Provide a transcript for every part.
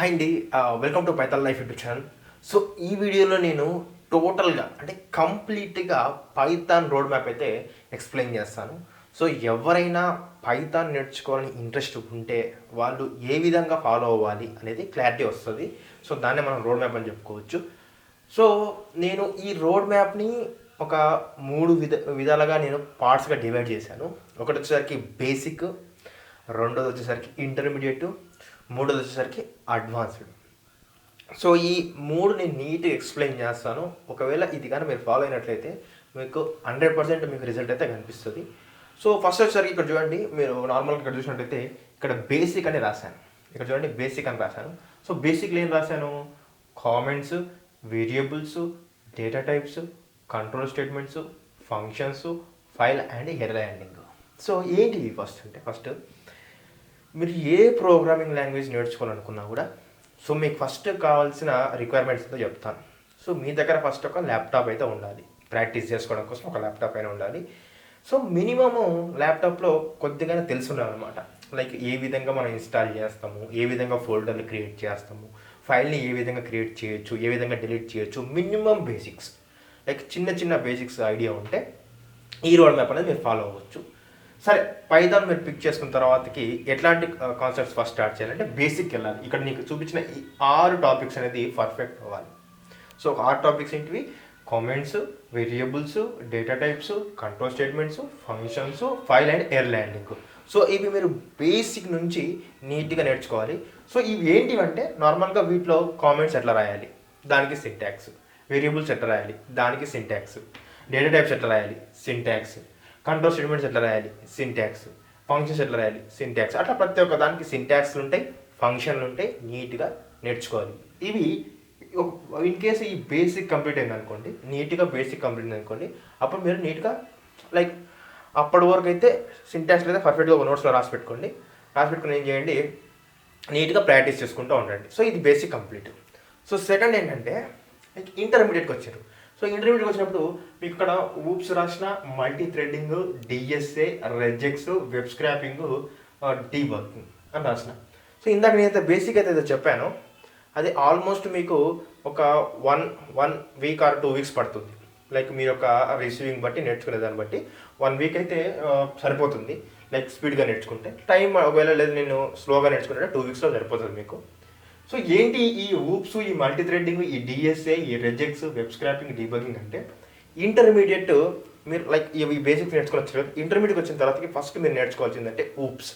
Hi అండి, welcome to PythonLife YouTube channel. So ఈ వీడియోలో నేను టోటల్గా అంటే కంప్లీట్గా పైథాన్ రోడ్ మ్యాప్ అయితే ఎక్స్ప్లెయిన్ చేస్తాను. సో ఎవరైనా పైథాన్ నేర్చుకోవాలని ఇంట్రెస్ట్ ఉంటే వాళ్ళు ఏ విధంగా ఫాలో అవ్వాలి అనేది క్లారిటీ వస్తుంది. సో దాన్నే మనం రోడ్ మ్యాప్ అని చెప్పుకోవచ్చు. సో నేను ఈ రోడ్ మ్యాప్ని ఒక మూడు విధాలుగా నేను పార్ట్స్గా డివైడ్ చేశాను. ఒకటి వచ్చేసరికి బేసిక్, రెండోది వచ్చేసరికి ఇంటర్మీడియట్, మూడోది వచ్చేసరికి అడ్వాన్స్డ్. సో ఈ మూడు నేను నీట్గా ఎక్స్ప్లెయిన్ చేస్తాను. ఒకవేళ ఇది కానీ మీరు ఫాలో అయినట్లయితే మీకు 100% మీకు రిజల్ట్ అయితే కనిపిస్తుంది. సో ఫస్ట్ వచ్చేసరికి ఇక్కడ చూడండి, మీరు నార్మల్గా ఇక్కడ చూసినట్టయితే ఇక్కడ బేసిక్ అని రాశాను. ఇక్కడ చూడండి బేసిక్ అని రాశాను. సో బేసిక్లో ఏం రాశాను? Comments, variables, data types, control statements, functions, file and error handling. So ఏంటివి ఫస్ట్ మీరు ఏ ప్రోగ్రామింగ్ లాంగ్వేజ్ నేర్చుకోవాలనుకున్నా కూడా సో మీకు ఫస్ట్ కావాల్సిన రిక్వైర్మెంట్స్తో చెప్తాను. సో మీ దగ్గర ఫస్ట్ ఒక ల్యాప్టాప్ అయితే ఉండాలి. ప్రాక్టీస్ చేసుకోవడం కోసం ఒక ల్యాప్టాప్ అయినా ఉండాలి. సో మినిమము ల్యాప్టాప్లో కొద్దిగానే తెలుసుండాలన్నమాట. లైక్ ఏ విధంగా మనం ఇన్స్టాల్ చేస్తాము, ఏ విధంగా ఫోల్డర్లు క్రియేట్ చేస్తాము, ఫైల్ని ఏ విధంగా క్రియేట్ చేయొచ్చు, ఏ విధంగా డిలీట్ చేయొచ్చు, మినిమం బేసిక్స్ లైక్ చిన్న బేసిక్స్ ఐడియా ఉంటే ఈ రోడ్ మ్యాప్ అనేది మీరు ఫాలో అవ్వచ్చు. సరే, పైథాన్ మీరు పిక్ చేసుకున్న తర్వాతకి ఎట్లాంటి కాన్సెప్ట్స్ ఫస్ట్ స్టార్ట్ చేయాలంటే బేసిక్ వెళ్ళాలి. ఇక్కడ నీకు చూపించిన ఈ 6 టాపిక్స్ అనేది పర్ఫెక్ట్ అవ్వాలి. సో 6 టాపిక్స్ ఏంటివి? Comments, variables, data types, control statements, functions, file and error handling. So ఇవి మీరు బేసిక్ నుంచి నీట్గా నేర్చుకోవాలి. సో ఇవి ఏంటివంటే నార్మల్గా వీటిలో కామెంట్స్ ఎట్లా రాయాలి, దానికి సింటాక్స్. వేరియబుల్స్ ఎట్లా రాయాలి, దానికి సింటాక్స్. డేటా టైప్స్ ఎట్లా రాయాలి, సింటాక్స్. కంట్రోల్ స్టేట్మెంట్స్ ఎట్లా రాయాలి, సింటాక్స్. ఫంక్షన్స్ ఎట్లా రాయాలి, సింటాక్స్. అట్లా ప్రతి ఒక్క దానికి సింటాక్స్లు ఉంటాయి, ఫంక్షన్లు ఉంటాయి. నీట్గా నేర్చుకోవాలి. ఇవి ఇన్ కేసు ఈ బేసిక్ కంప్లీట్ అయింది అనుకోండి, నీట్గా బేసిక్ కంప్లీట్ అయింది అనుకోండి, అప్పుడు మీరు నీట్గా లైక్ అప్పటి వరకు అయితే సింటాక్స్ అయితే పర్ఫెక్ట్గా ఒక నోట్స్లో రాసి పెట్టుకుని ఏం చేయండి, నీట్గా ప్రాక్టీస్ చేసుకుంటూ ఉండండి. సో ఇది బేసిక్ కంప్లీట్. సో సెకండ్ ఏంటంటే లైక్ ఇంటర్మీడియట్కి వచ్చారు. సో ఇంటర్మీడియట్కి వచ్చినప్పుడు మీకు ఇక్కడ ఊప్స్ రాసిన, multi threading, DSA, regex, web scraping, debugging అని రాసిన. సో ఇందాక నేనైతే బేసిక్ అయితే చెప్పాను, అది ఆల్మోస్ట్ మీకు ఒక వన్ వీక్ ఆర్ 2 వీక్స్ పడుతుంది. లైక్ మీరు ఒక రిసీవింగ్ బట్టి నేర్చుకునే దాన్ని బట్టి 1 వీక్ అయితే సరిపోతుంది. లైక్ స్పీడ్గా నేర్చుకుంటే. టైం ఒకవేళ లేదు నేను స్లోగా నేర్చుకుంటే 2 వీక్స్లో సరిపోతుంది మీకు. సో ఏంటి ఈ ఊప్స్, ఈ మల్టీ థ్రెడ్డింగ్, ఈ డిఎస్ఏ, ఈ రెజెక్ట్స్, వెబ్ స్క్రాపింగ్, డీబగింగ్ అంటే ఇంటర్మీడియట్ మీరు లైక్ ఇవి బేసిక్స్ నేర్చుకోవచ్చు. ఇంటర్మీడియట్కి వచ్చిన తర్వాత ఫస్ట్ మీరు నేర్చుకోవాల్సిందంటే ఊప్స్,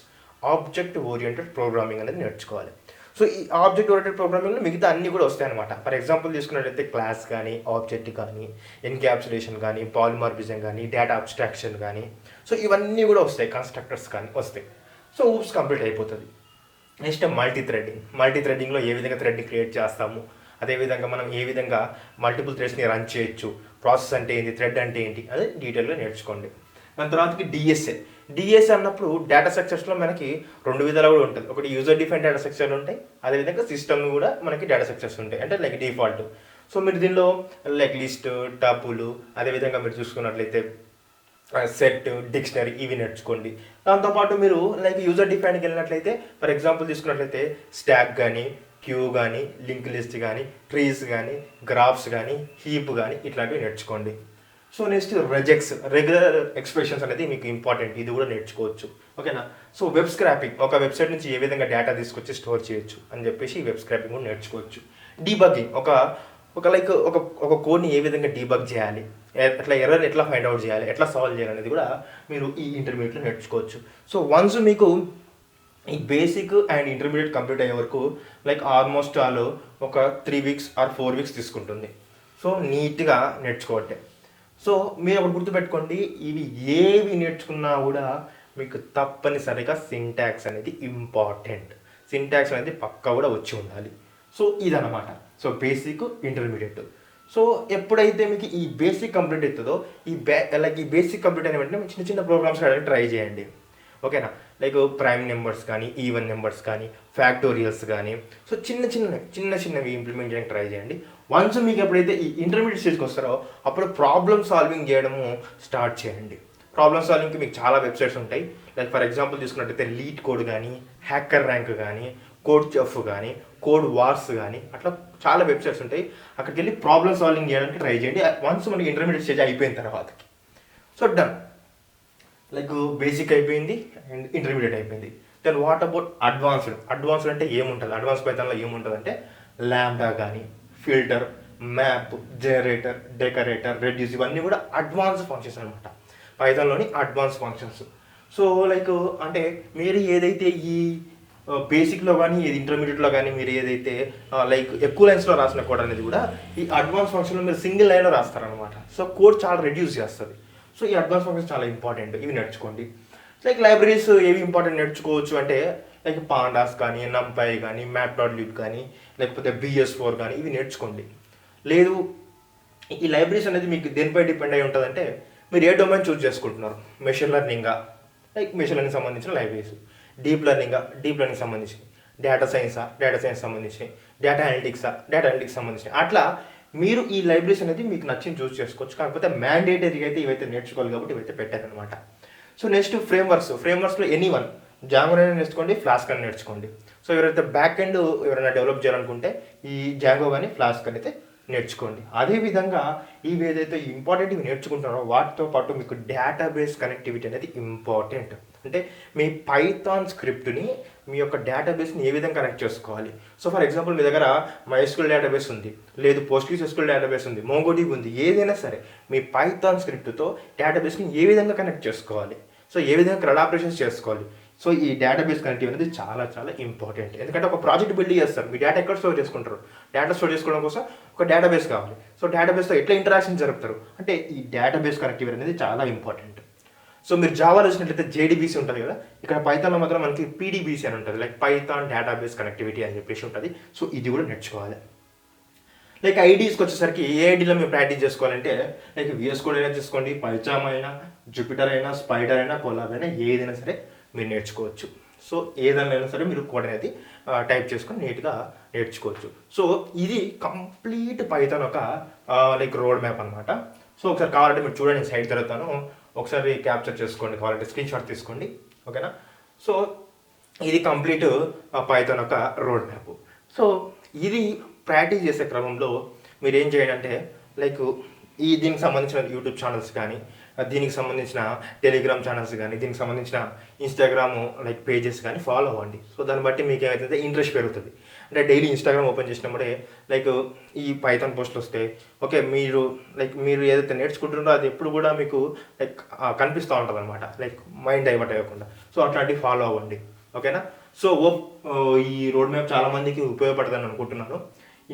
ఆబ్జెక్ట్ ఓరియంటెడ్ ప్రోగ్రామింగ్ అనేది నేర్చుకోవాలి. సో ఈ ఆబ్జెక్ట్ ఓరియంటెడ్ ప్రోగ్రామింగ్లో మిగతా అన్నీ కూడా వస్తాయి అనమాట. ఫర్ ఎగ్జాంపుల్ తీసుకున్నట్లయితే క్లాస్ కానీ, ఆబ్జెక్ట్ కానీ, ఎన్క్యాప్సులేషన్ కానీ, పాలిమార్ఫిజం కానీ, డేటా అబ్స్ట్రాక్షన్ కానీ, సో ఇవన్నీ కూడా వస్తాయి. కన్స్ట్రక్టర్స్ కానీ వస్తాయి. సో ఊప్స్ కంప్లీట్ అయిపోతుంది. నెక్స్ట్ మల్టీ థ్రెడ్డింగ్లో ఏ విధంగా థ్రెడ్ని క్రియేట్ చేస్తాము, అదేవిధంగా మనం ఏ విధంగా మల్టిపుల్ థ్రెడ్స్ని రన్ చేయొచ్చు, ప్రాసెస్ అంటే ఏంటి, థ్రెడ్ అంటే ఏంటి అది డీటెయిల్గా నేర్చుకోండి. దాని తర్వాతకి డిఎస్ఏ అన్నప్పుడు డేటా స్ట్రక్చర్స్లో మనకి 2 విధాలు కూడా ఉంటుంది. ఒకటి యూజర్ డిఫైన్ డేటా స్ట్రక్చర్లు ఉంటాయి, అదేవిధంగా సిస్టమ్ కూడా మనకి డేటా స్ట్రక్చర్స్ ఉంటాయి, అంటే లైక్ డిఫాల్ట్. సో మీరు దీనిలో లైక్ లిస్ట్, టపుల్, అదేవిధంగా మీరు చూసుకున్నట్లయితే సెట్, డిక్షనరీ ఇవి నేర్చుకోండి. దాంతోపాటు మీరు లైక్ యూజర్ డిఫైన్కి వెళ్ళినట్లయితే ఫర్ ఎగ్జాంపుల్ తీసుకున్నట్లయితే స్టాక్ కానీ, క్యూ కానీ, లింక్ లిస్ట్ కానీ, ట్రీస్ కానీ, గ్రాఫ్స్ కానీ, హీప్ కానీ ఇట్లాంటివి నేర్చుకోండి. సో నెక్స్ట్ రెజెక్ట్స్, రెగ్యులర్ ఎక్స్ప్రెషన్స్ అనేది మీకు ఇంపార్టెంట్, ఇది కూడా నేర్చుకోవచ్చు. ఓకేనా? సో వెబ్ స్క్రాపింగ్, ఒక వెబ్సైట్ నుంచి ఏ విధంగా డేటా తీసుకొచ్చి స్టోర్ చేయొచ్చు అని చెప్పేసి వెబ్ స్క్రాపింగ్ కూడా నేర్చుకోవచ్చు. డీబగ్గింగ్, ఒక కోడ్ని ఏ విధంగా డీబగ్ చేయాలి, ఎట్లా ఎర్రర్ ఎట్లా ఫైండ్ అవుట్ చేయాలి, ఎట్లా సాల్వ్ చేయాలి అనేది కూడా మీరు ఈ ఇంటర్మీడియట్లో నేర్చుకోవచ్చు. సో వన్స్ మీకు ఈ బేసిక్ అండ్ ఇంటర్మీడియట్ కంప్లీట్ అయ్యే వరకు లైక్ ఆల్మోస్ట్ ఒక 3 వీక్స్ ఆర్ 4 వీక్స్ తీసుకుంటుంది. సో నీట్గా నేర్చుకోవట్టే. సో మీరు ఒకటి గుర్తుపెట్టుకోండి, ఇవి ఏవి నేర్చుకున్నా కూడా మీకు తప్పనిసరిగా సింటాక్స్ అనేది ఇంపార్టెంట్. సింటాక్స్ అనేది పక్కా కూడా వచ్చి ఉండాలి. సో ఇదన్నమాట. So basic, intermediate. సో ఎప్పుడైతే మీకు ఈ బేసిక్ కంప్లీట్ అవుతుందో ఈ బేసిక్ కంప్లీట్ అయిన వెంటనే చిన్న ప్రోగ్రామ్స్ రాయడానికి ట్రై చేయండి. ఓకేనా? లైక్ ప్రైమ్ నెంబర్స్ కానీ, ఈవెన్ నెంబర్స్ కానీ, ఫ్యాక్టోరియల్స్ కానీ, సో చిన్నవి ఇంప్లిమెంట్ చేయడానికి ట్రై చేయండి. వన్స్ మీకు ఎప్పుడైతే ఈ ఇంటర్మీడియట్ స్టేజ్కి వస్తారో అప్పుడు ప్రాబ్లమ్ సాల్వింగ్ చేయడము స్టార్ట్ చేయండి. ప్రాబ్లమ్ సాల్వింగ్కి మీకు చాలా వెబ్సైట్స్ ఉంటాయి. లైక్ ఫర్ ఎగ్జాంపుల్ తీసుకున్నట్టయితే లీడ్ కోడ్ కానీ, హ్యాకర్ ర్యాంక్ కానీ, కోడ్ చెఫ్ కానీ, కోడ్ వార్స్ కానీ, అట్లా చాలా వెబ్సైట్స్ ఉంటాయి. అక్కడికి వెళ్ళి ప్రాబ్లమ్ సాల్వింగ్ చేయడానికి ట్రై చేయండి వన్స్ మనకి ఇంటర్మీడియట్ స్టేజ్ అయిపోయిన తర్వాతకి. సో డన్, లైక్ బేసిక్ అయిపోయింది అండ్ ఇంటర్మీడియట్ అయిపోయింది. దెన్ వాట్ అబౌట్ అడ్వాన్స్డ్ అంటే ఏముంటుంది, అడ్వాన్స్ పైథాన్లో ఏముంటుంది అంటే ల్యాండా కానీ, filter, map, generator, decorator, reduce, ఇవన్నీ కూడా అడ్వాన్స్ ఫంక్షన్స్ అనమాట, పైథాన్లోని అడ్వాన్స్ ఫంక్షన్స్. సో లైక్ అంటే మీరు ఏదైతే ఈ బేసిక్లో కానీ ఇది ఇంటర్మీడియట్లో కానీ మీరు ఏదైతే లైక్ ఎక్కువ లైన్స్లో రాసిన కోడ్ అనేది కూడా ఈ అడ్వాన్స్ ఫంక్షన్లో మీరు సింగిల్ లైన్లో రాస్తారనమాట. సో కోడ్ చాలా రెడ్యూస్ చేస్తుంది. సో ఈ అడ్వాన్స్ ఫంక్షన్స్ చాలా ఇంపార్టెంట్, ఇవి నేర్చుకోండి. లైక్ లైబ్రరీస్ ఏవి ఇంపార్టెంట్ నేర్చుకోవచ్చు అంటే లైక్ పాండాస్ కానీ, నంపై కానీ, మ్యాట్.లిబ్ కానీ, లేకపోతే BS4 కానీ, ఇవి నేర్చుకోండి. లేదు ఈ లైబ్రరీస్ అనేది మీకు దేనిపై డిపెండ్ అయి ఉంటుందంటే మీరు ఏ డొమైన్ చూస్ చేసుకుంటున్నారు, మెషిన్ లెర్నింగా, లైక్ మెషిన్ లెర్నింగ్ సంబంధించిన లైబ్రరీస్, డీప్ లెర్నింగ్ సంబంధించి, డేటా సైన్స్ సంబంధించి, డేటా అనలిటిక్స్ సంబంధించి, అట్లా మీరు ఈ లైబ్రరీస్ అనేది మీకు నచ్చింది చూస్ చేసుకోవచ్చు. కాకపోతే మ్యాండేటరీగా అయితే ఇవైతే నేర్చుకోవాలి కాబట్టి ఇవైతే పెట్టారనమాట. సో నెక్స్ట్ ఫ్రేమ్వర్క్స్లో ఎనీవన్, జాంగో అయినా నేర్చుకోండి, ఫ్లాస్క్ అని నేర్చుకోండి. సో ఎవరైతే బ్యాక్ ఎండ్ ఎవరైనా డెవలప్ చేయాలనుకుంటే ఈ జాంగో కానీ ఫ్లాస్క్ అయితే నేర్చుకోండి. అదేవిధంగా ఇవి ఏదైతే ఇంపార్టెంట్ ఇవి నేర్చుకుంటున్నారో వాటితో పాటు మీకు డేటాబేస్ కనెక్టివిటీ అనేది ఇంపార్టెంట్. అంటే మీ పైథాన్ స్క్రిప్ట్ని మీ యొక్క డేటాబేస్ని ఏ విధంగా కనెక్ట్ చేసుకోవాలి. సో ఫర్ ఎగ్జాంపుల్ మీ దగ్గర MySQL డేటాబేస్ ఉంది, లేదు PostgreSQL డేటాబేస్ ఉంది, MongoDB ఉంది, ఏదైనా సరే మీ పైథాన్ స్క్రిప్ట్తో డేటాబేస్ని ఏ విధంగా కనెక్ట్ చేసుకోవాలి, సో ఏ విధంగా క్రడ్ ఆపరేషన్స్ చేసుకోవాలి. సో ఈ డేటాబేస్ కనెక్టివిటీ అనేది చాలా చాలా ఇంపార్టెంట్. ఎందుకంటే ఒక ప్రాజెక్ట్ బిల్డ్ చేస్తారు, మీ డేటా ఎక్కడ స్టోర్ చేసుకుంటారు, డేటా స్టోర్ చేసుకోవడం కోసం ఒక డేటాబేస్ కావాలి. సో డేటాబేస్తో ఎట్లా ఇంటరాక్షన్ జరుపుతారు అంటే ఈ డేటాబేస్ కనెక్టివిటీ అనేది చాలా ఇంపార్టెంట్. సో మీరు జావాలో వచ్చినట్లయితే JDBC ఉంటుంది కదా, ఇక్కడ పైథాన్లో మాత్రం మనకి PDBC అని ఉంటుంది, లైక్ పైథాన్ డేటాబేస్ కనెక్టివిటీ అని చెప్పేసి ఉంటుంది. సో ఇది కూడా నేర్చుకోవాలి. లైక్ ఐడీస్కి వచ్చేసరికి ఏ ఐడీలో మీరు ప్రాక్టీస్ చేసుకోవాలంటే లైక్ VS Code అయినా చేసుకోండి, పైచామ్ అయినా, జూపిటర్ అయినా, స్పైడర్ అయినా, కొలాబ్ అయినా, ఏదైనా సరే మీరు నేర్చుకోవచ్చు. సో ఏదైనా సరే మీరు కోడ్ అనేది టైప్ చేసుకొని నీట్గా నేర్చుకోవచ్చు. సో ఇది కంప్లీట్ పైథాన్ ఒక లైక్ రోడ్ మ్యాప్ అనమాట. సో ఒకసారి కావాలంటే మీరు చూడండి, నేను సైడ్ తిరుగుతాను, ఒకసారి క్యాప్చర్ చేసుకోండి, కావాలంటే స్క్రీన్ షాట్ తీసుకోండి, ఓకేనా. సో ఇది కంప్లీట్ పైథాన్ ఒక రోడ్ మ్యాప్. సో ఇది ప్రాక్టీస్ చేసే క్రమంలో మీరు ఏం చేయండి అంటే లైక్ దీనికి సంబంధించిన యూట్యూబ్ ఛానల్స్ కానీ, దీనికి సంబంధించిన టెలిగ్రామ్ ఛానల్స్ కానీ, దీనికి సంబంధించిన ఇన్స్టాగ్రామ్ లైక్ పేజెస్ కానీ ఫాలో అవ్వండి. సో దాన్ని బట్టి మీకు ఏమైతే ఇంట్రెస్ట్ పెరుగుతుంది. అంటే డైలీ ఇన్స్టాగ్రామ్ ఓపెన్ చేసినప్పుడే లైక్ ఈ పైథాన్ పోస్టులు వస్తాయి. ఓకే, మీరు ఏదైతే నేర్చుకుంటున్నారో అది ఎప్పుడు కూడా మీకు లైక్ కనిపిస్తూ ఉంటుంది అనమాట, లైక్ మైండ్ డైవర్ట్ అవ్వకుండా. సో అట్లాంటివి ఫాలో అవ్వండి, ఓకేనా. సో ఈ రోడ్ మ్యాప్ చాలామందికి ఉపయోగపడుతుందని అనుకుంటున్నాను.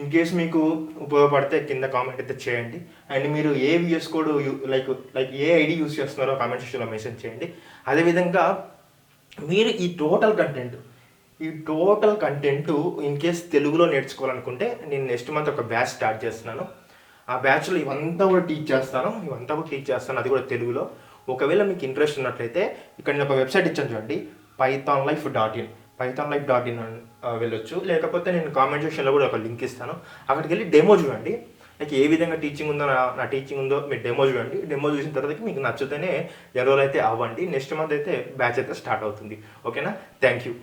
ఇన్ కేస్ మీకు ఉపయోగపడితే కింద కామెంట్ అయితే చేయండి. అండ్ మీరు ఏ VS Code లైక్ ఏ ఐడి యూస్ చేస్తున్నారో కామెంట్ సెక్షన్లో మెన్షన్ చేయండి. అదేవిధంగా మీరు ఈ టోటల్ కంటెంట్ ఇన్ కేస్ తెలుగులో నేర్చుకోవాలనుకుంటే నేను నెక్స్ట్ మంత్ ఒక బ్యాచ్ స్టార్ట్ చేస్తున్నాను. ఆ బ్యాచ్లో ఇవంతా కూడా టీచ్ చేస్తాను, అది కూడా తెలుగులో. ఒకవేళ మీకు ఇంట్రెస్ట్ ఉన్నట్లయితే ఇక్కడ నేను ఒక వెబ్సైట్ ఇచ్చాను చూడండి, pythonlife.in వెళ్ళొచ్చు. లేకపోతే నేను కామెంట్ సెక్షన్లో కూడా ఒక లింక్ ఇస్తాను, అక్కడికి వెళ్ళి డెమో చూడండి. లైక్ ఏ విధంగా టీచింగ్ ఉందో నా టీచింగ్ ఉందో మీరు డెమో చూడండి. డెమో చూసిన తర్వాత మీకు నచ్చితేనే ఎన్రోల్ అయితే అవ్వండి. నెక్స్ట్ మంత్ అయితే బ్యాచ్ అయితే స్టార్ట్ అవుతుంది, ఓకేనా. Thank you.